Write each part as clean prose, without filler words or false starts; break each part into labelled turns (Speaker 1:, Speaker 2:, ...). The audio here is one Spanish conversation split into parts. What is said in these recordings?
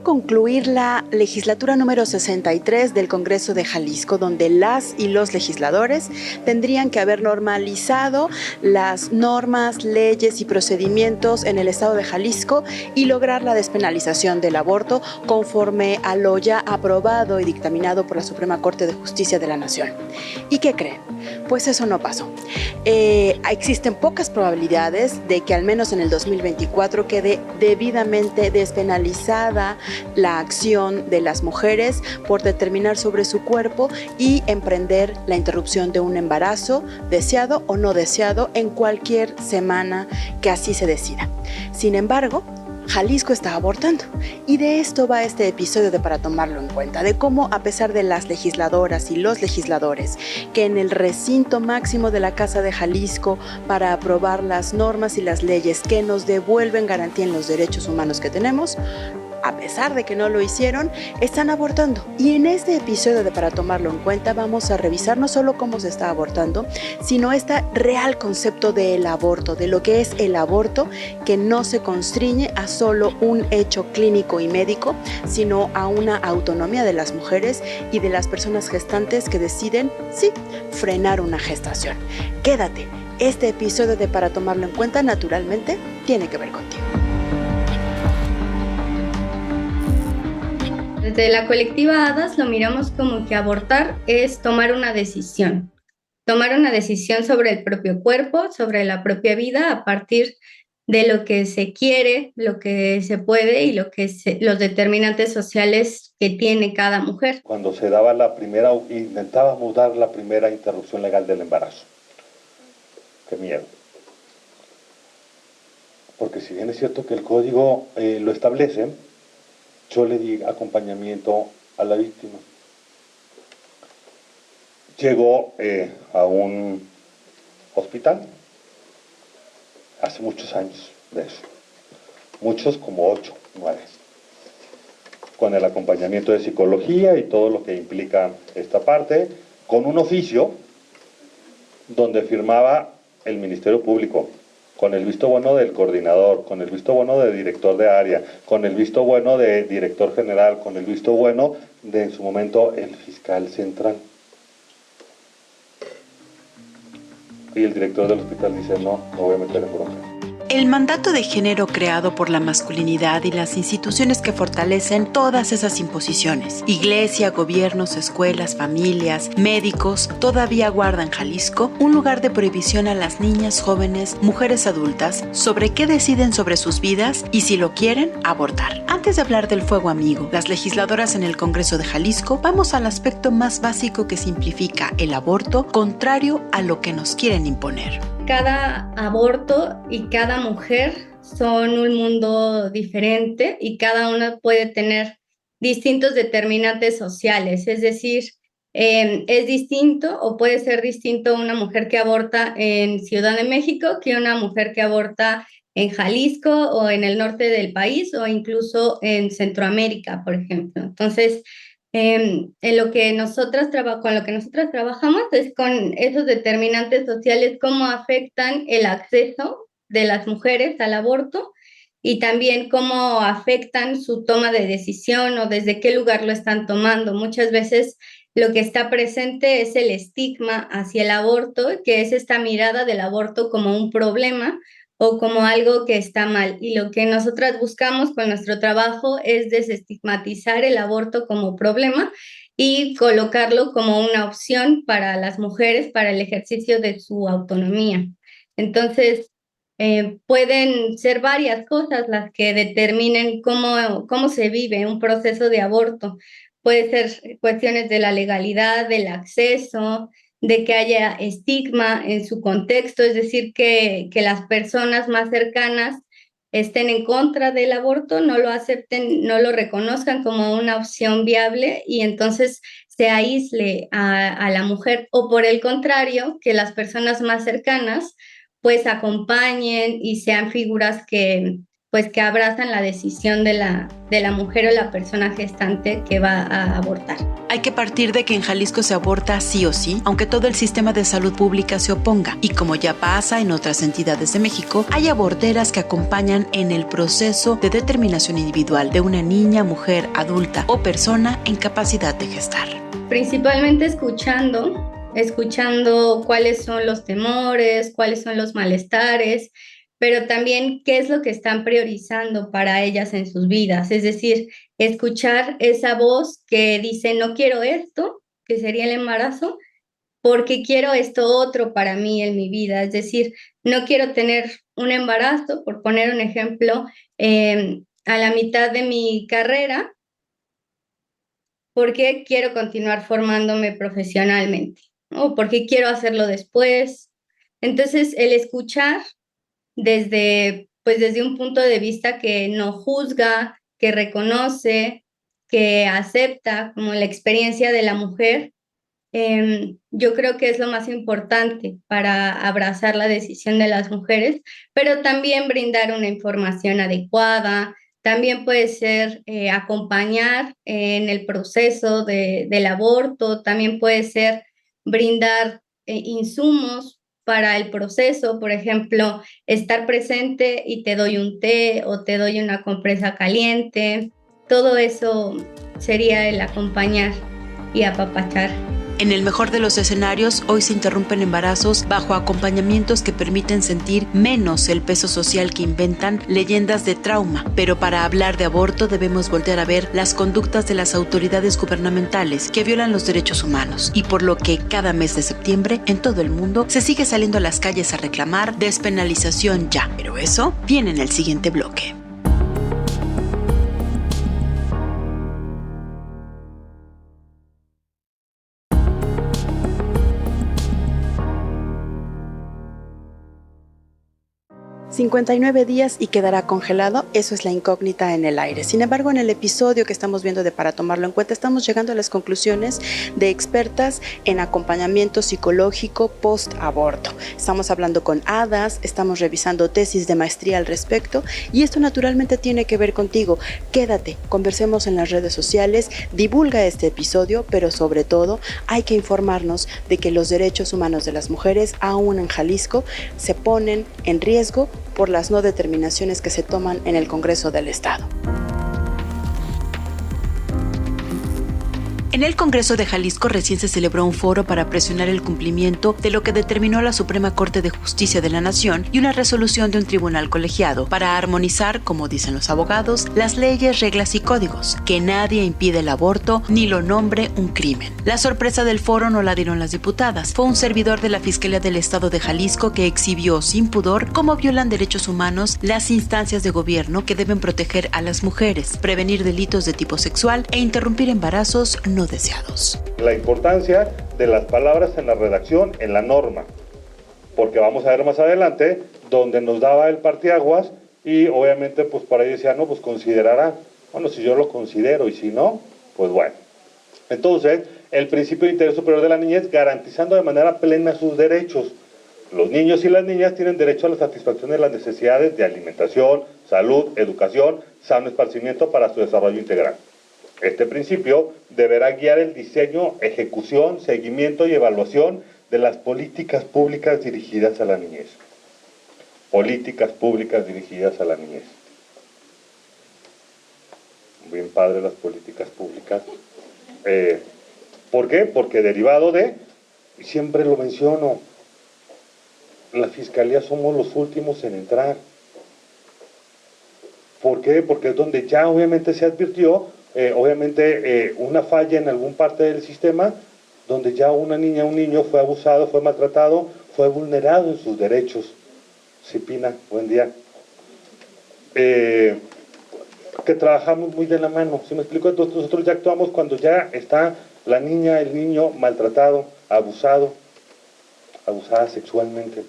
Speaker 1: concluir la legislatura número 63 del Congreso de Jalisco, donde las y los legisladores tendrían que haber normalizado las normas, leyes y procedimientos en el estado de Jalisco y lograr la despenalización del aborto conforme a lo ya aprobado y dictaminado por la Suprema Corte de Justicia de la Nación. ¿Y qué creen? Pues eso no pasó. Existen pocas probabilidades de que al menos en el 2024 quede debidamente despenalizada la acción de las mujeres por determinar sobre su cuerpo y emprender la interrupción de un embarazo, deseado o no deseado, en cualquier semana que así se decida. Sin embargo, Jalisco está abortando, y de esto va este episodio de Para Tomarlo en Cuenta, de cómo a pesar de las legisladoras y los legisladores que en el recinto máximo de la Casa de Jalisco para aprobar las normas y las leyes que nos devuelven garantía en los derechos humanos que tenemos, a pesar de que no lo hicieron, están abortando. Y en este episodio de Para Tomarlo en Cuenta vamos a revisar no solo cómo se está abortando, sino este real concepto del aborto, de lo que es el aborto, que no se constriñe a solo un hecho clínico y médico, sino a una autonomía de las mujeres y de las personas gestantes que deciden, sí, frenar una gestación. Quédate, este episodio de Para Tomarlo en Cuenta naturalmente tiene que ver contigo.
Speaker 2: Desde la colectiva Hadas lo miramos como que abortar es tomar una decisión sobre el propio cuerpo, sobre la propia vida, a partir de lo que se quiere, lo que se puede y los determinantes sociales que tiene cada mujer.
Speaker 3: Cuando se daba intentábamos dar la primera interrupción legal del embarazo. Qué miedo. Porque si bien es cierto que el código lo establece, yo le di acompañamiento a la víctima. Llegó a un hospital hace muchos años de eso, muchos como 8, 9, con el acompañamiento de psicología y todo lo que implica esta parte, con un oficio donde firmaba el Ministerio Público, con el visto bueno del coordinador, con el visto bueno del director de área, con el visto bueno de director general, con el visto bueno de, en su momento, el fiscal central. Y el director del hospital dice, no voy a meter en bronca.
Speaker 1: El mandato de género creado por la masculinidad y las instituciones que fortalecen todas esas imposiciones, iglesia, gobiernos, escuelas, familias, médicos, todavía guarda en Jalisco un lugar de prohibición a las niñas, jóvenes, mujeres adultas sobre qué deciden sobre sus vidas y si lo quieren, abortar. Antes de hablar del fuego amigo, las legisladoras en el Congreso de Jalisco, vamos al aspecto más básico que simplifica el aborto, contrario a lo que nos quieren imponer.
Speaker 2: Cada aborto y cada mujer son un mundo diferente y cada una puede tener distintos determinantes sociales, es decir, es distinto o puede ser distinto una mujer que aborta en Ciudad de México que una mujer que aborta en Jalisco o en el norte del país o incluso en Centroamérica, por ejemplo. Entonces, en lo que con lo que nosotras trabajamos es con esos determinantes sociales, cómo afectan el acceso de las mujeres al aborto y también cómo afectan su toma de decisión o desde qué lugar lo están tomando. Muchas veces lo que está presente es el estigma hacia el aborto, que es esta mirada del aborto como un problema o como algo que está mal. Y lo que nosotras buscamos con nuestro trabajo es desestigmatizar el aborto como problema y colocarlo como una opción para las mujeres, para el ejercicio de su autonomía. Entonces, pueden ser varias cosas las que determinen cómo se vive un proceso de aborto. Puede ser cuestiones de la legalidad, del acceso, de que haya estigma en su contexto, es decir, que las personas más cercanas estén en contra del aborto, no lo acepten, no lo reconozcan como una opción viable y entonces se aísle a la mujer, o por el contrario, que las personas más cercanas pues acompañen y sean figuras que pues que abrazan la decisión de la mujer o la persona gestante que va a abortar.
Speaker 1: Hay que partir de que en Jalisco se aborta sí o sí, aunque todo el sistema de salud pública se oponga. Y como ya pasa en otras entidades de México, hay aborteras que acompañan en el proceso de determinación individual de una niña, mujer, adulta o persona en capacidad de gestar.
Speaker 2: Principalmente escuchando cuáles son los temores, cuáles son los malestares, pero también qué es lo que están priorizando para ellas en sus vidas. Es decir, escuchar esa voz que dice, no quiero esto, que sería el embarazo, porque quiero esto otro para mí en mi vida. Es decir, no quiero tener un embarazo, por poner un ejemplo, a la mitad de mi carrera, porque quiero continuar formándome profesionalmente, o porque quiero hacerlo después. Entonces, el escuchar desde un punto de vista que no juzga, que reconoce, que acepta como la experiencia de la mujer, yo creo que es lo más importante para abrazar la decisión de las mujeres, pero también brindar una información adecuada, también puede ser acompañar en el proceso del aborto, también puede ser brindar insumos para el proceso, por ejemplo, estar presente y te doy un té o te doy una compresa caliente, todo eso sería el acompañar y apapachar.
Speaker 1: En el mejor de los escenarios, hoy se interrumpen embarazos bajo acompañamientos que permiten sentir menos el peso social que inventan leyendas de trauma. Pero para hablar de aborto debemos voltear a ver las conductas de las autoridades gubernamentales que violan los derechos humanos y por lo que cada mes de septiembre en todo el mundo se sigue saliendo a las calles a reclamar despenalización ya. Pero eso viene en el siguiente bloque. $59 días y quedará congelado, eso es la incógnita en el aire. Sin embargo, en el episodio que estamos viendo de Para Tomarlo en Cuenta, estamos llegando a las conclusiones de expertas en acompañamiento psicológico post-aborto. Estamos hablando con hadas, estamos revisando tesis de maestría al respecto y esto naturalmente tiene que ver contigo. Quédate, conversemos en las redes sociales, divulga este episodio, pero sobre todo hay que informarnos de que los derechos humanos de las mujeres, aún en Jalisco, se ponen en riesgo por las no determinaciones que se toman en el Congreso del Estado. En el Congreso de Jalisco recién se celebró un foro para presionar el cumplimiento de lo que determinó la Suprema Corte de Justicia de la Nación y una resolución de un tribunal colegiado para armonizar, como dicen los abogados, las leyes, reglas y códigos, que nadie impide el aborto ni lo nombre un crimen. La sorpresa del foro no la dieron las diputadas, fue un servidor de la Fiscalía del Estado de Jalisco que exhibió sin pudor cómo violan derechos humanos las instancias de gobierno que deben proteger a las mujeres, prevenir delitos de tipo sexual e interrumpir embarazos no deseados.
Speaker 3: La importancia de las palabras en la redacción, en la norma, porque vamos a ver más adelante donde nos daba el parteaguas y obviamente pues por ahí decía, no, pues considerará, bueno, si yo lo considero y si no, pues bueno. Entonces, el principio de interés superior de la niñez garantizando de manera plena sus derechos. Los niños y las niñas tienen derecho a la satisfacción de las necesidades de alimentación, salud, educación, sano esparcimiento para su desarrollo integral. Este principio deberá guiar el diseño, ejecución, seguimiento y evaluación de las políticas públicas dirigidas a la niñez. Políticas públicas dirigidas a la niñez. Bien padre las políticas públicas. ¿Por qué? Porque derivado de, y siempre lo menciono, la Fiscalía somos los últimos en entrar. ¿Por qué? Porque es donde ya obviamente se advirtió una falla en algún parte del sistema, donde ya una niña, un niño fue abusado, fue maltratado, fue vulnerado en sus derechos. Cipina, buen día. Que trabajamos muy de la mano, ¿sí me explico? Entonces nosotros ya actuamos cuando ya está la niña, el niño maltratado, abusada sexualmente.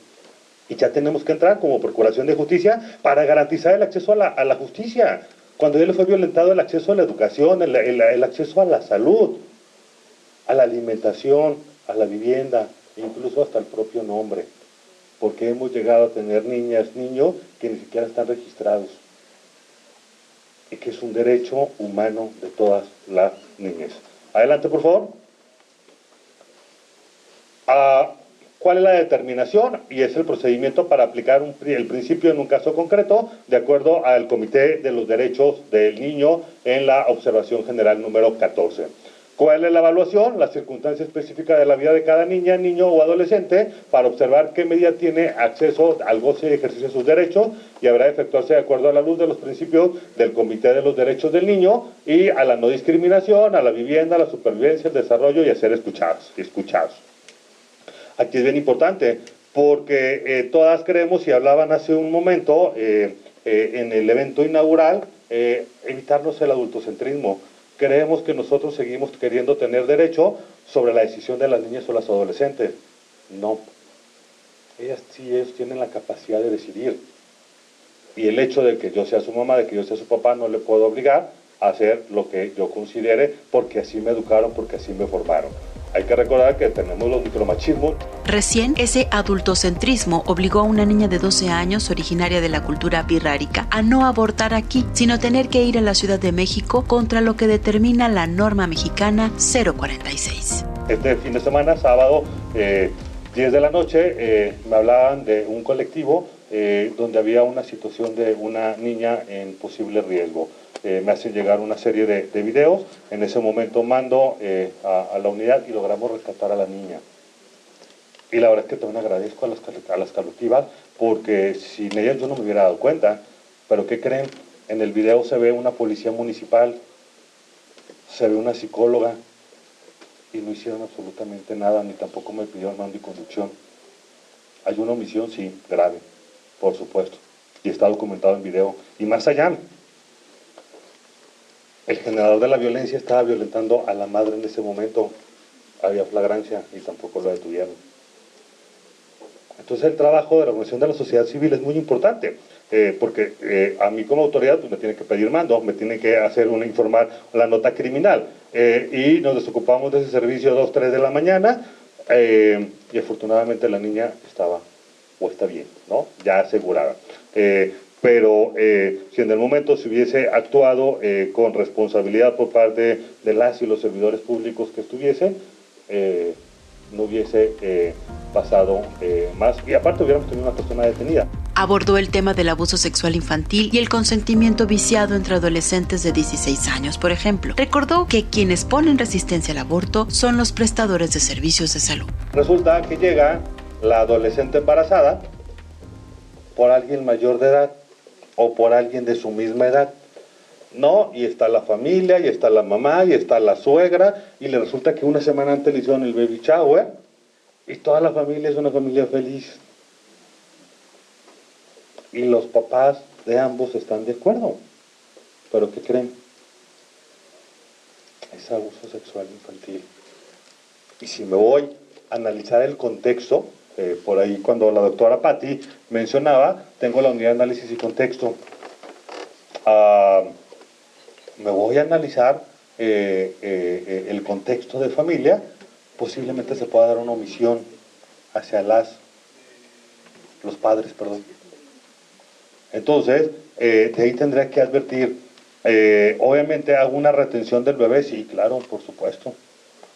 Speaker 3: Y ya tenemos que entrar como Procuración de Justicia para garantizar el acceso a la justicia. Cuando ya le fue violentado el acceso a la educación, el acceso a la salud, a la alimentación, a la vivienda, incluso hasta el propio nombre. Porque hemos llegado a tener niñas, niños que ni siquiera están registrados. y que es un derecho humano de todas las niñas. Adelante, por favor. ¿Cuál es la determinación? Y es el procedimiento para aplicar el principio en un caso concreto, de acuerdo al Comité de los Derechos del Niño en la observación general número 14. ¿Cuál es la evaluación? La circunstancia específica de la vida de cada niña, niño o adolescente para observar qué medida tiene acceso al goce y ejercicio de sus derechos y habrá de efectuarse de acuerdo a la luz de los principios del Comité de los Derechos del Niño y a la no discriminación, a la vivienda, a la supervivencia, al desarrollo y a ser escuchados. Aquí es bien importante porque todas creemos, y hablaban hace un momento en el evento inaugural, evitarnos el adultocentrismo. Creemos que nosotros seguimos queriendo tener derecho sobre la decisión de las niñas o las adolescentes. No. Ellos tienen la capacidad de decidir. Y el hecho de que yo sea su mamá, de que yo sea su papá, no le puedo obligar a hacer lo que yo considere, porque así me educaron, porque así me formaron. Hay que recordar que tenemos los micromachismos.
Speaker 1: Recién, ese adultocentrismo obligó a una niña de 12 años, originaria de la cultura birrárica, a no abortar aquí, sino tener que ir a la Ciudad de México contra lo que determina la norma mexicana 046.
Speaker 3: Este fin de semana, sábado, 10 de la noche, me hablaban de un colectivo donde había una situación de una niña en posible riesgo. Me hacen llegar una serie de videos. En ese momento mando a la unidad y logramos rescatar a la niña. Y la verdad es que también agradezco a las colectivas, porque sin ellas yo no me hubiera dado cuenta. Pero ¿qué creen? En el video se ve una policía municipal, se ve una psicóloga, y no hicieron absolutamente nada, ni tampoco me pidieron mando y conducción. Hay una omisión, sí, grave, por supuesto, y está documentado en video. Y más allá, el generador de la violencia estaba violentando a la madre en ese momento. Había flagrancia y tampoco lo detuvieron. Entonces el trabajo de la organización de la sociedad civil es muy importante, porque a mí como autoridad pues, me tiene que pedir mando, me tiene que hacer informar la nota criminal, y nos desocupamos de ese servicio a 2, 3 de la mañana, y afortunadamente la niña estaba, o está bien, ¿no? Ya asegurada. Pero si en el momento se hubiese actuado con responsabilidad por parte de las y los servidores públicos que estuviesen, no hubiese pasado más, y aparte hubiéramos tenido una persona detenida.
Speaker 1: Abordó el tema del abuso sexual infantil y el consentimiento viciado entre adolescentes de 16 años, por ejemplo. Recordó que quienes ponen resistencia al aborto son los prestadores de servicios de salud.
Speaker 3: Resulta que llega la adolescente embarazada por alguien mayor de edad o por alguien de su misma edad, ¿no? Y está la familia, y está la mamá, y está la suegra, y le resulta que una semana antes le hicieron el baby shower, y toda la familia es una familia feliz. Y los papás de ambos están de acuerdo. ¿Pero qué creen? Es abuso sexual infantil. Y si me voy a analizar el contexto, por ahí cuando la doctora Patti mencionaba, tengo la unidad de análisis y contexto. Me voy a analizar el contexto de familia, posiblemente se pueda dar una omisión hacia los padres, perdón. Entonces, de ahí tendría que advertir, obviamente hago una retención del bebé, sí, claro, por supuesto,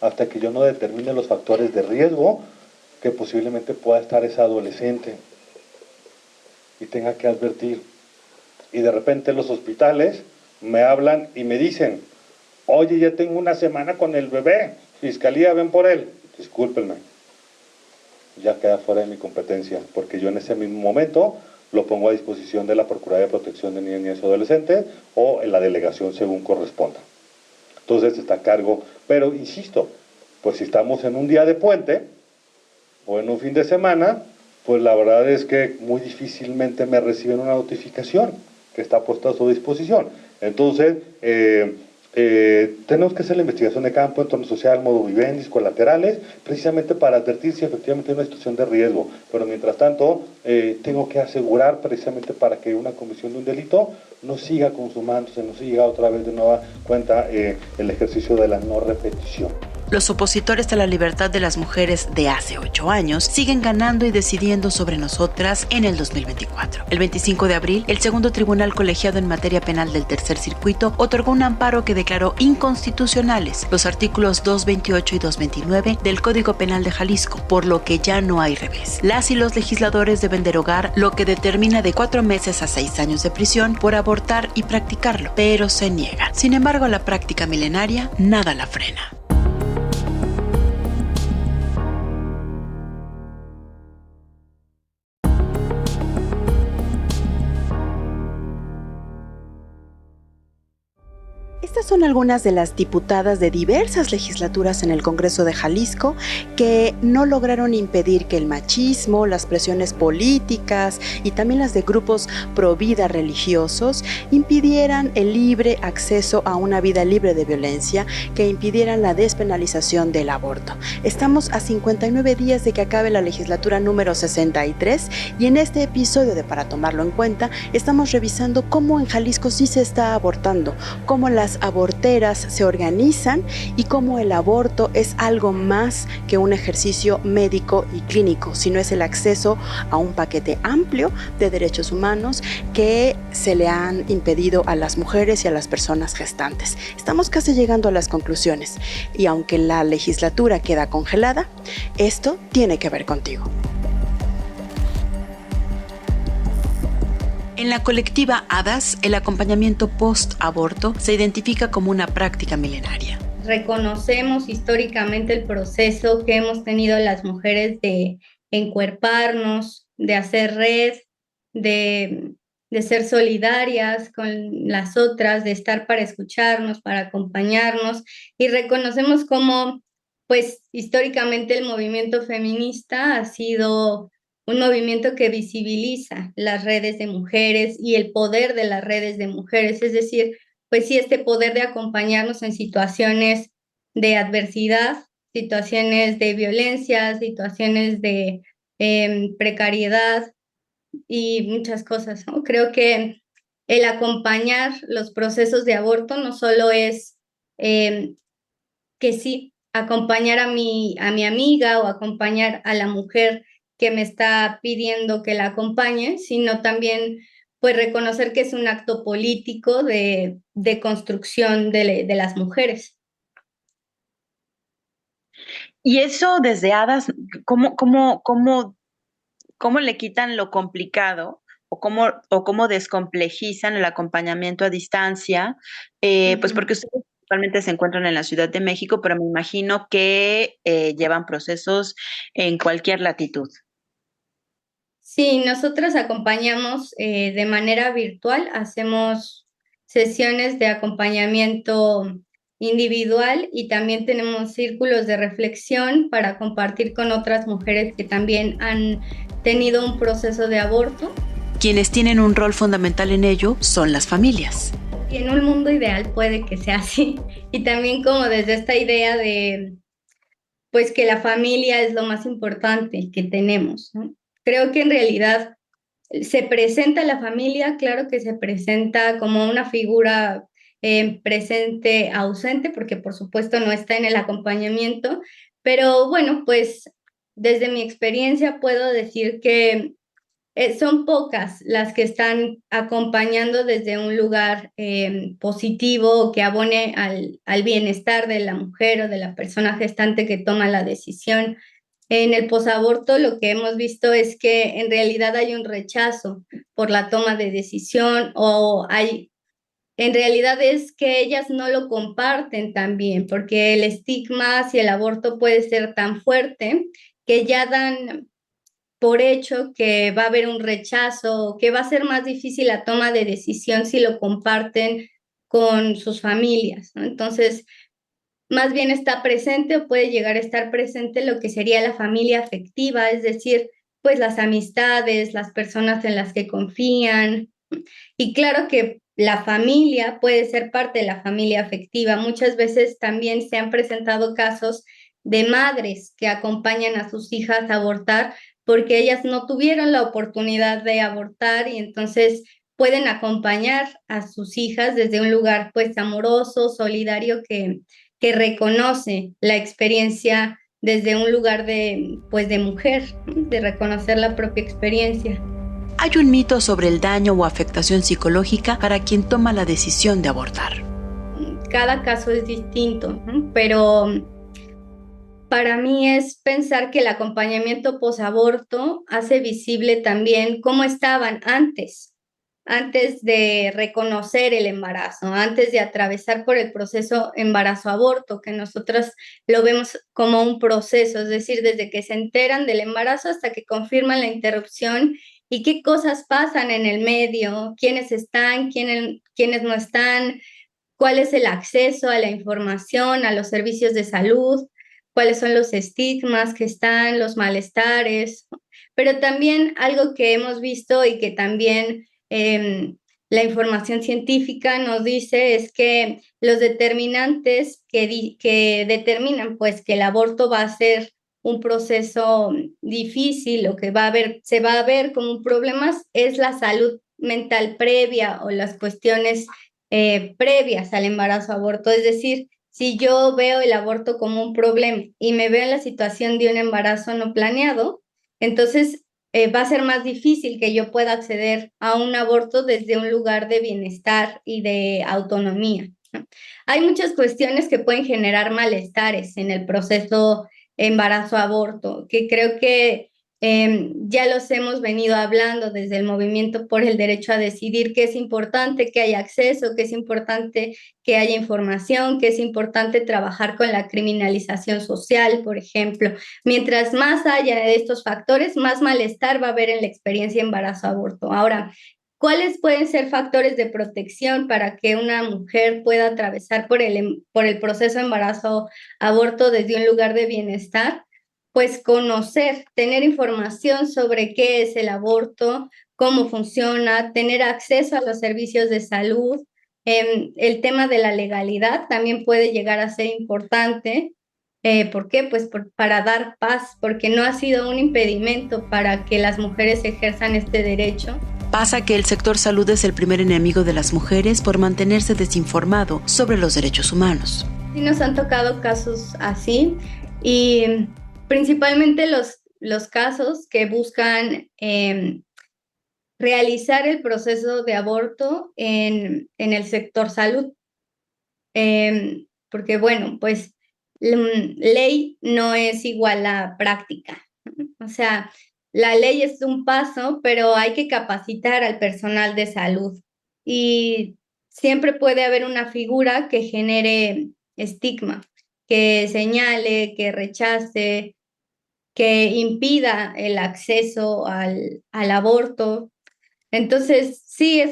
Speaker 3: hasta que yo no determine los factores de riesgo que posiblemente pueda estar esa adolescente y tenga que advertir. Y de repente los hospitales me hablan y me dicen, oye, ya tengo una semana con el bebé, fiscalía, ven por él. Discúlpenme, ya queda fuera de mi competencia, porque yo en ese mismo momento lo pongo a disposición de la Procuraduría de Protección de Niñas y Adolescentes o en la delegación según corresponda. Entonces está a cargo, pero insisto, pues si estamos en un día de puente o en un fin de semana, pues la verdad es que muy difícilmente me reciben una notificación que está puesta a su disposición. Entonces, tenemos que hacer la investigación de campo, entorno social, modo vivendi, colaterales, precisamente para advertir si efectivamente hay una situación de riesgo. Pero mientras tanto, tengo que asegurar precisamente para que una comisión de un delito no siga consumándose, no siga otra vez de nueva cuenta el ejercicio de la no repetición.
Speaker 1: los opositores a la libertad de las mujeres de hace 8 años siguen ganando y decidiendo sobre nosotras en el 2024. El 25 de abril, el segundo tribunal colegiado en materia penal del Tercer Circuito otorgó un amparo que declaró inconstitucionales los artículos 228 y 229 del Código Penal de Jalisco, por lo que ya no hay revés. Las y los legisladores deben derogar lo que determina de 4 meses a 6 años de prisión por abortar y practicarlo, pero se niegan. Sin embargo, la práctica milenaria nada la frena. Estas son algunas de las diputadas de diversas legislaturas en el Congreso de Jalisco que no lograron impedir que el machismo, las presiones políticas y también las de grupos pro vida religiosos impidieran el libre acceso a una vida libre de violencia, que impidieran la despenalización del aborto. Estamos a 59 días de que acabe la legislatura número 63 y en este episodio de Para Tomarlo en Cuenta estamos revisando cómo en Jalisco sí se está abortando, cómo las aborteras se organizan y cómo el aborto es algo más que un ejercicio médico y clínico, sino es el acceso a un paquete amplio de derechos humanos que se le han impedido a las mujeres y a las personas gestantes. Estamos casi llegando a las conclusiones y aunque la legislatura queda congelada, esto tiene que ver contigo. En la colectiva HADAS, el acompañamiento post-aborto se identifica como una práctica milenaria.
Speaker 2: Reconocemos históricamente el proceso que hemos tenido las mujeres de encuerparnos, de hacer red, de ser solidarias con las otras, de estar para escucharnos, para acompañarnos, y reconocemos cómo, pues, históricamente el movimiento feminista ha sido un movimiento que visibiliza las redes de mujeres y el poder de las redes de mujeres, es decir, pues sí, este poder de acompañarnos en situaciones de adversidad, situaciones de violencia, situaciones de precariedad y muchas cosas, ¿no? Creo que el acompañar los procesos de aborto no solo es que sí, acompañar a mi amiga o acompañar a la mujer que me está pidiendo que la acompañe, sino también pues reconocer que es un acto político de construcción de las mujeres.
Speaker 1: Y eso desde HADAS, ¿cómo le quitan lo complicado o cómo descomplejizan el acompañamiento a distancia? Pues porque ustedes actualmente se encuentran en la Ciudad de México, pero me imagino que llevan procesos en cualquier latitud.
Speaker 2: Sí, nosotros acompañamos de manera virtual, hacemos sesiones de acompañamiento individual y también tenemos círculos de reflexión para compartir con otras mujeres que también han tenido un proceso de aborto.
Speaker 1: Quienes tienen un rol fundamental en ello son las familias.
Speaker 2: Y en un mundo ideal puede que sea así. Y también como desde esta idea de, pues que la familia es lo más importante que tenemos, ¿no? Creo que en realidad se presenta la familia, claro que se presenta como una figura presente ausente, porque por supuesto no está en el acompañamiento, pero bueno, pues desde mi experiencia puedo decir que son pocas las que están acompañando desde un lugar positivo que abone al bienestar de la mujer o de la persona gestante que toma la decisión. En el posaborto lo que hemos visto es que en realidad hay un rechazo por la toma de decisión en realidad es que ellas no lo comparten también, porque el estigma hacia el aborto puede ser tan fuerte que ya dan por hecho que va a haber un rechazo, que va a ser más difícil la toma de decisión si lo comparten con sus familias, ¿no? Entonces, más bien está presente o puede llegar a estar presente lo que sería la familia afectiva, es decir, pues las amistades, las personas en las que confían. Y claro que la familia puede ser parte de la familia afectiva. Muchas veces también se han presentado casos de madres que acompañan a sus hijas a abortar porque ellas no tuvieron la oportunidad de abortar y entonces pueden acompañar a sus hijas desde un lugar pues amoroso, solidario que que reconoce la experiencia desde un lugar de mujer, de reconocer la propia experiencia.
Speaker 1: Hay un mito sobre el daño o afectación psicológica para quien toma la decisión de abortar.
Speaker 2: Cada caso es distinto, pero para mí es pensar que el acompañamiento posaborto hace visible también cómo estaban antes de reconocer el embarazo, antes de atravesar por el proceso embarazo-aborto, que nosotros lo vemos como un proceso, es decir, desde que se enteran del embarazo hasta que confirman la interrupción y qué cosas pasan en el medio, quiénes están, quiénes no están, cuál es el acceso a la información, a los servicios de salud, cuáles son los estigmas que están, los malestares, pero también algo que hemos visto y que también la información científica nos dice es que los determinantes que determinan pues que el aborto va a ser un proceso difícil o que se va a ver como un problema es la salud mental previa o las cuestiones previas al embarazo-aborto. Es decir, si yo veo el aborto como un problema y me veo en la situación de un embarazo no planeado, entonces va a ser más difícil que yo pueda acceder a un aborto desde un lugar de bienestar y de autonomía, ¿no? Hay muchas cuestiones que pueden generar malestares en el proceso embarazo-aborto, que creo que ya los hemos venido hablando desde el movimiento por el derecho a decidir, que es importante que haya acceso, que es importante que haya información, que es importante trabajar con la criminalización social, por ejemplo. Mientras más haya de estos factores, más malestar va a haber en la experiencia embarazo-aborto. Ahora, ¿cuáles pueden ser factores de protección para que una mujer pueda atravesar por el proceso embarazo-aborto desde un lugar de bienestar? Pues conocer, tener información sobre qué es el aborto, cómo funciona, tener acceso a los servicios de salud. El tema de la legalidad también puede llegar a ser importante. ¿Por qué? Pues para dar paz, porque no ha sido un impedimento para que las mujeres ejerzan este derecho.
Speaker 1: Pasa que el sector salud es el primer enemigo de las mujeres por mantenerse desinformado sobre los derechos humanos.
Speaker 2: Sí, nos han tocado casos así y principalmente los casos que buscan realizar el proceso de aborto en el sector salud. Porque, bueno, pues ley no es igual a práctica. O sea, la ley es un paso, pero hay que capacitar al personal de salud. Y siempre puede haber una figura que genere estigma, que señale, que rechace, que impida el acceso al aborto. Entonces, sí,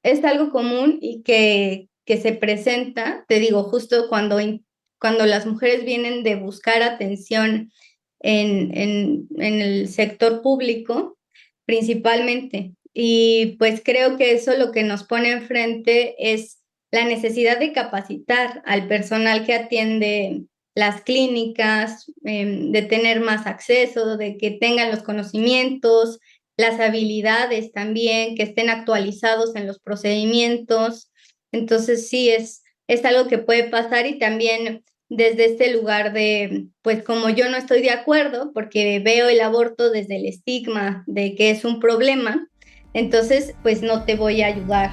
Speaker 2: es algo común y que se presenta, te digo, justo cuando las mujeres vienen de buscar atención en el sector público, principalmente. Y pues creo que eso lo que nos pone enfrente es la necesidad de capacitar al personal que atiende las clínicas, de tener más acceso, de que tengan los conocimientos, las habilidades también, que estén actualizados en los procedimientos. Entonces sí, es algo que puede pasar y también desde este lugar de, pues como yo no estoy de acuerdo porque veo el aborto desde el estigma de que es un problema, entonces pues no te voy a ayudar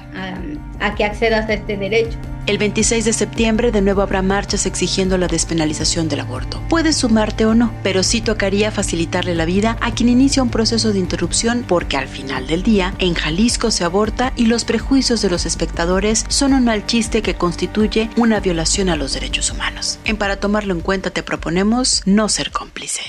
Speaker 2: a que accedas a este derecho.
Speaker 1: El 26 de septiembre de nuevo habrá marchas exigiendo la despenalización del aborto. Puedes sumarte o no, pero sí tocaría facilitarle la vida a quien inicia un proceso de interrupción porque al final del día, en Jalisco se aborta y los prejuicios de los espectadores son un mal chiste que constituye una violación a los derechos humanos. En Para Tomarlo en Cuenta te proponemos no ser cómplice.